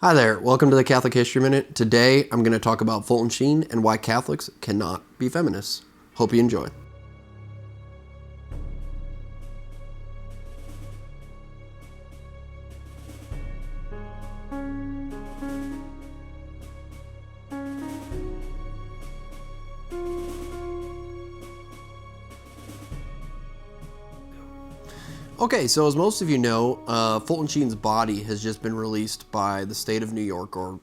Hi there, welcome to the Catholic History Minute. Today I'm going to talk about Fulton Sheen and why Catholics cannot be feminists. Hope you enjoy. Okay, so as most of you know, Fulton Sheen's body has just been released by the state of New York, or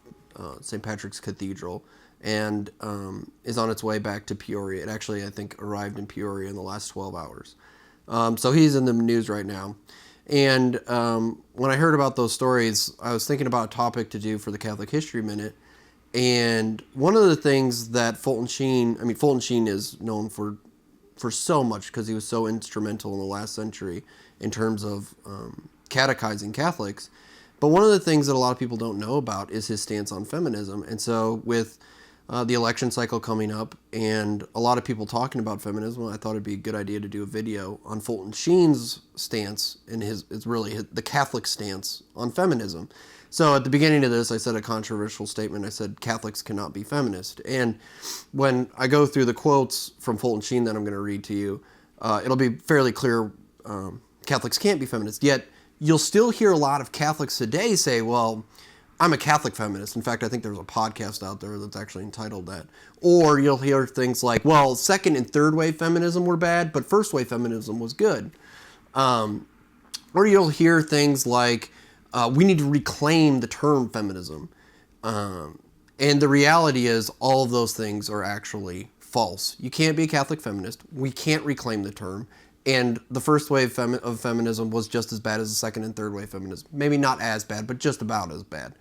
St. Patrick's Cathedral, and is on its way back to Peoria. It actually, I think, arrived in Peoria in the last 12 hours. So he's in the news right now. And when I heard about those stories, I was thinking about a topic to do for the Catholic History Minute. And one of the things that Fulton Sheen is known for so much because he was so instrumental in the last century in terms of catechizing Catholics. But one of the things that a lot of people don't know about is his stance on feminism. And so with the election cycle coming up and a lot of people talking about feminism, I thought it'd be a good idea to do a video on Fulton Sheen's stance and the Catholic stance on feminism. So at the beginning of this, I said a controversial statement. I said Catholics cannot be feminist. And when I go through the quotes from Fulton Sheen that I'm going to read to you, it'll be fairly clear Catholics can't be feminist. Yet you'll still hear a lot of Catholics today say, well, I'm a Catholic feminist. In fact, I think there's a podcast out there that's actually entitled that. Or you'll hear things like, well, second and third wave feminism were bad, but first wave feminism was good. Or you'll hear things like, we need to reclaim the term feminism. And the reality is all of those things are actually false. You can't be a Catholic feminist. We can't reclaim the term. And the first wave of feminism was just as bad as the second and third wave feminism. Maybe not as bad, but just about as bad.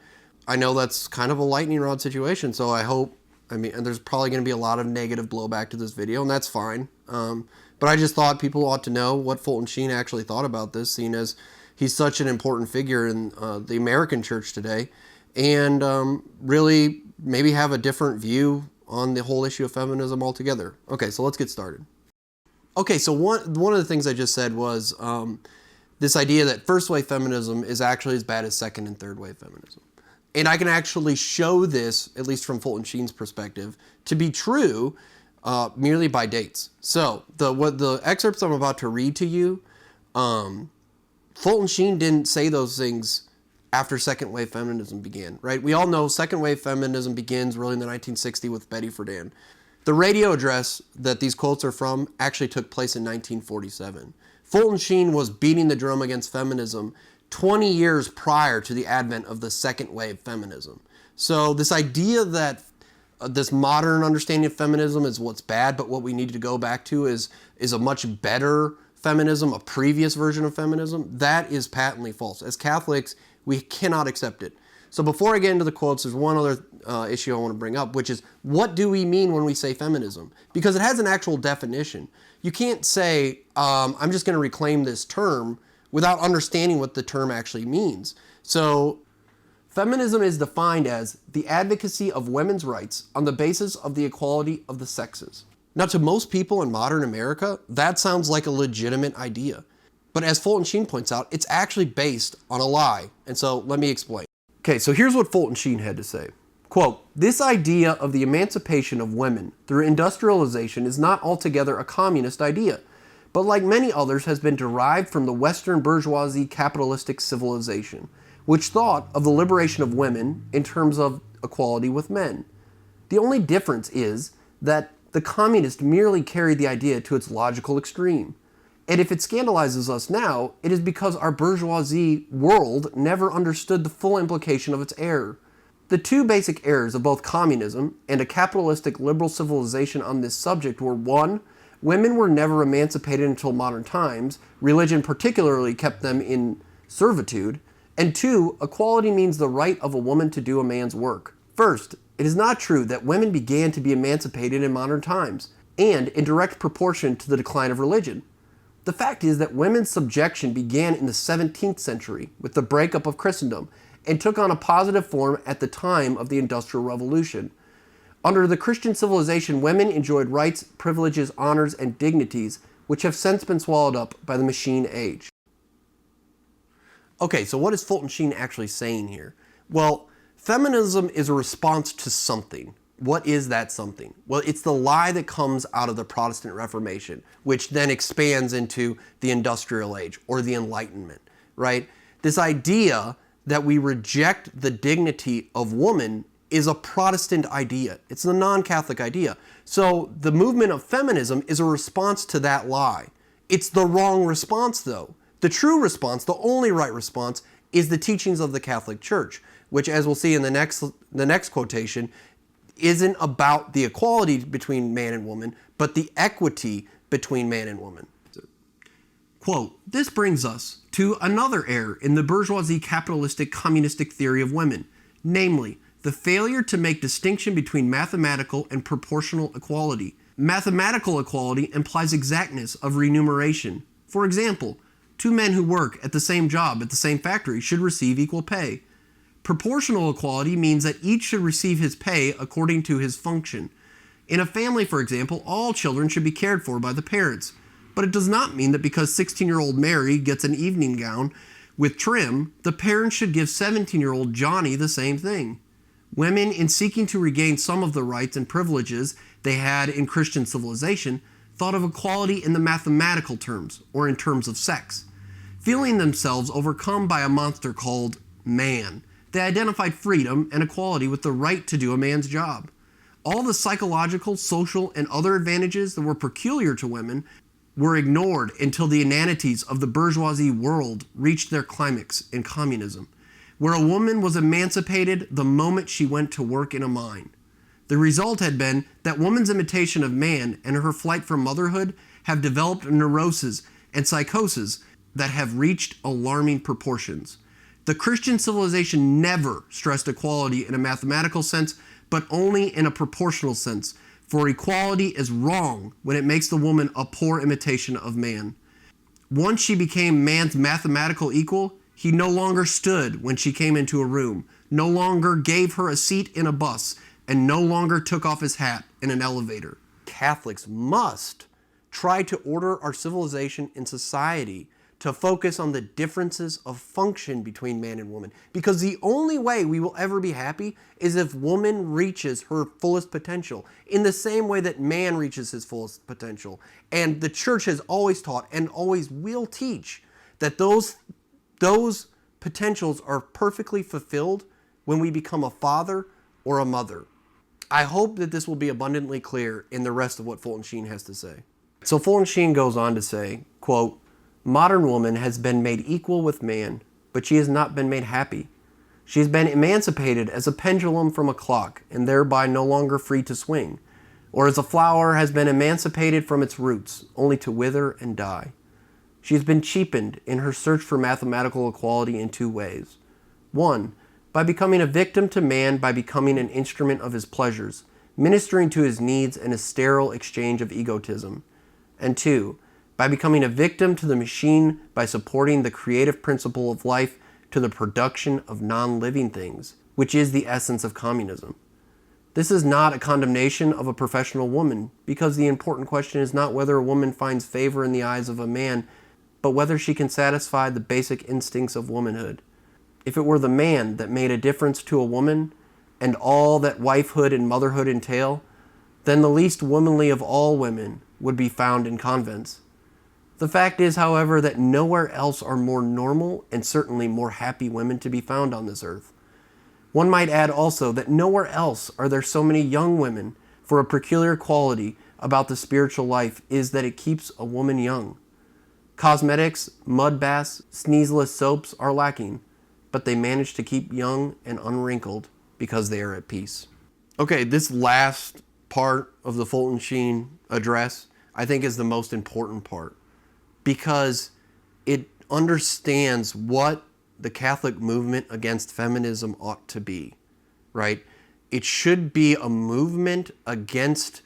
I know that's kind of a lightning rod situation, so and there's probably going to be a lot of negative blowback to this video, and that's fine. But I just thought people ought to know what Fulton Sheen actually thought about this, seeing as he's such an important figure in the American church today, and really maybe have a different view on the whole issue of feminism altogether. Okay, so let's get started. Okay, so one of the things I just said was this idea that first wave feminism is actually as bad as second and third wave feminism. And I can actually show this, at least from Fulton Sheen's perspective, to be true merely by dates. So the excerpts I'm about to read to you, Fulton Sheen didn't say those things after second wave feminism began, right? We all know second wave feminism begins really in the 1960s with Betty Friedan. The radio address that these quotes are from actually took place in 1947. Fulton Sheen was beating the drum against feminism 20 years prior to the advent of the second wave feminism. So this idea that this modern understanding of feminism is what's bad, but what we need to go back to is a much better feminism, a previous version of feminism, that is patently false. As Catholics, we cannot accept it. So before I get into the quotes, there's one other issue I want to bring up, which is, what do we mean when we say feminism? Because it has an actual definition. You can't say, I'm just going to reclaim this term without understanding what the term actually means. So feminism is defined as the advocacy of women's rights on the basis of the equality of the sexes. Now, to most people in modern America, that sounds like a legitimate idea. But as Fulton Sheen points out, it's actually based on a lie. And so let me explain. Okay, so here's what Fulton Sheen had to say. Quote, "This idea of the emancipation of women through industrialization is not altogether a communist idea, but like many others has been derived from the Western bourgeoisie capitalistic civilization, which thought of the liberation of women in terms of equality with men. The only difference is that the communists merely carried the idea to its logical extreme. And if it scandalizes us now, it is because our bourgeoisie world never understood the full implication of its error. The two basic errors of both communism and a capitalistic liberal civilization on this subject were: one, women were never emancipated until modern times, religion particularly kept them in servitude, and two, equality means the right of a woman to do a man's work. First, it is not true that women began to be emancipated in modern times, and in direct proportion to the decline of religion. The fact is that women's subjection began in the 17th century with the breakup of Christendom and took on a positive form at the time of the Industrial Revolution. Under the Christian civilization, women enjoyed rights, privileges, honors, and dignities which have since been swallowed up by the machine age." Okay, so what is Fulton Sheen actually saying here? Well, Feminism is a response to something. What is that something? Well, it's the lie that comes out of the Protestant Reformation, which then expands into the Industrial Age or the Enlightenment, right? This idea that we reject the dignity of woman is a Protestant idea. It's a non-Catholic idea. So the movement of feminism is a response to that lie. It's the wrong response, though. The true response, the only right response, is the teachings of the Catholic Church, which, as we'll see in the next quotation, isn't about the equality between man and woman, but the equity between man and woman. Quote, "This brings us to another error in the bourgeoisie capitalistic communistic theory of women, namely, the failure to make distinction between mathematical and proportional equality. Mathematical equality implies exactness of remuneration. For example, two men who work at the same job at the same factory should receive equal pay. Proportional equality means that each should receive his pay according to his function. In a family, for example, all children should be cared for by the parents. But it does not mean that because 16-year-old Mary gets an evening gown with trim, the parents should give 17-year-old Johnny the same thing. Women, in seeking to regain some of the rights and privileges they had in Christian civilization, thought of equality in the mathematical terms, or in terms of sex. Feeling themselves overcome by a monster called man, they identified freedom and equality with the right to do a man's job. All the psychological, social, and other advantages that were peculiar to women were ignored until the inanities of the bourgeoisie world reached their climax in communism, where a woman was emancipated the moment she went to work in a mine. The result had been that woman's imitation of man and her flight from motherhood have developed neuroses and psychoses that have reached alarming proportions. The Christian civilization never stressed equality in a mathematical sense, but only in a proportional sense, for equality is wrong when it makes the woman a poor imitation of man. Once she became man's mathematical equal, he no longer stood when she came into a room, no longer gave her a seat in a bus, and no longer took off his hat in an elevator. Catholics must try to order our civilization and society to focus on the differences of function between man and woman. Because the only way we will ever be happy is if woman reaches her fullest potential in the same way that man reaches his fullest potential. And the church has always taught and always will teach that those potentials are perfectly fulfilled when we become a father or a mother. I hope that this will be abundantly clear in the rest of what Fulton Sheen has to say. So Fulton Sheen goes on to say, quote, "Modern woman has been made equal with man, but she has not been made happy. She has been emancipated as a pendulum from a clock, and thereby no longer free to swing, or as a flower has been emancipated from its roots, only to wither and die. She has been cheapened in her search for mathematical equality in two ways. One, by becoming a victim to man by becoming an instrument of his pleasures, ministering to his needs in a sterile exchange of egotism. And two, by becoming a victim to the machine by supporting the creative principle of life to the production of non-living things, which is the essence of communism. This is not a condemnation of a professional woman, because the important question is not whether a woman finds favor in the eyes of a man, but whether she can satisfy the basic instincts of womanhood. If it were the man that made a difference to a woman, and all that wifehood and motherhood entail, then the least womanly of all women would be found in convents. The fact is, however, that nowhere else are more normal and certainly more happy women to be found on this earth. One might add also that nowhere else are there so many young women, for a peculiar quality about the spiritual life is that it keeps a woman young. Cosmetics, mud baths, sneezeless soaps are lacking, but they manage to keep young and unwrinkled because they are at peace." Okay, this last part of the Fulton Sheen address, I think, is the most important part, because it understands what the Catholic movement against feminism ought to be, right? It should be a movement against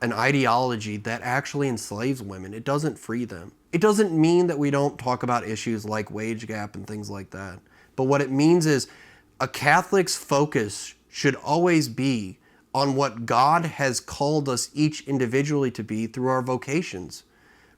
an ideology that actually enslaves women. It doesn't free them. It doesn't mean that we don't talk about issues like wage gap and things like that. But what it means is a Catholic's focus should always be on what God has called us each individually to be through our vocations,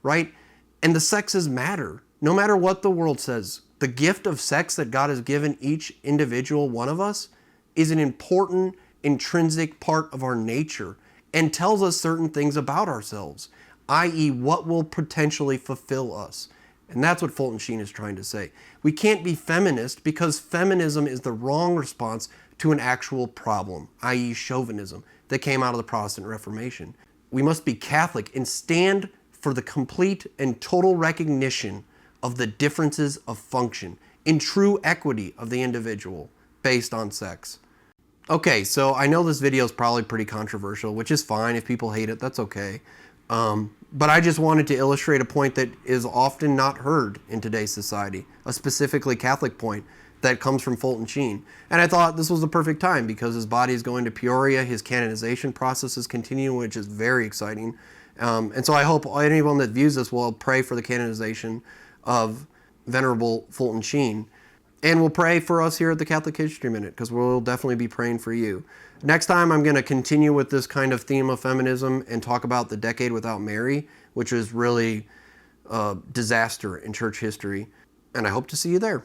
right? And the sexes matter. No matter what the world says, the gift of sex that God has given each individual one of us is an important intrinsic part of our nature and tells us certain things about ourselves, i.e. what will potentially fulfill us. And that's what Fulton Sheen is trying to say. We can't be feminist because feminism is the wrong response to an actual problem, i.e. chauvinism, that came out of the Protestant Reformation. We must be Catholic and stand for the complete and total recognition of the differences of function in true equity of the individual based on sex. Okay, so I know this video is probably pretty controversial, which is fine. If people hate it, that's okay. But I just wanted to illustrate a point that is often not heard in today's society, a specifically Catholic point that comes from Fulton Sheen. And I thought this was the perfect time because his body is going to Peoria, his canonization process is continuing, which is very exciting. And so I hope anyone that views this will pray for the canonization of Venerable Fulton Sheen. And we'll pray for us here at the Catholic History Minute because we'll definitely be praying for you. Next time, I'm going to continue with this kind of theme of feminism and talk about the Decade Without Mary, which is really a disaster in church history. And I hope to see you there.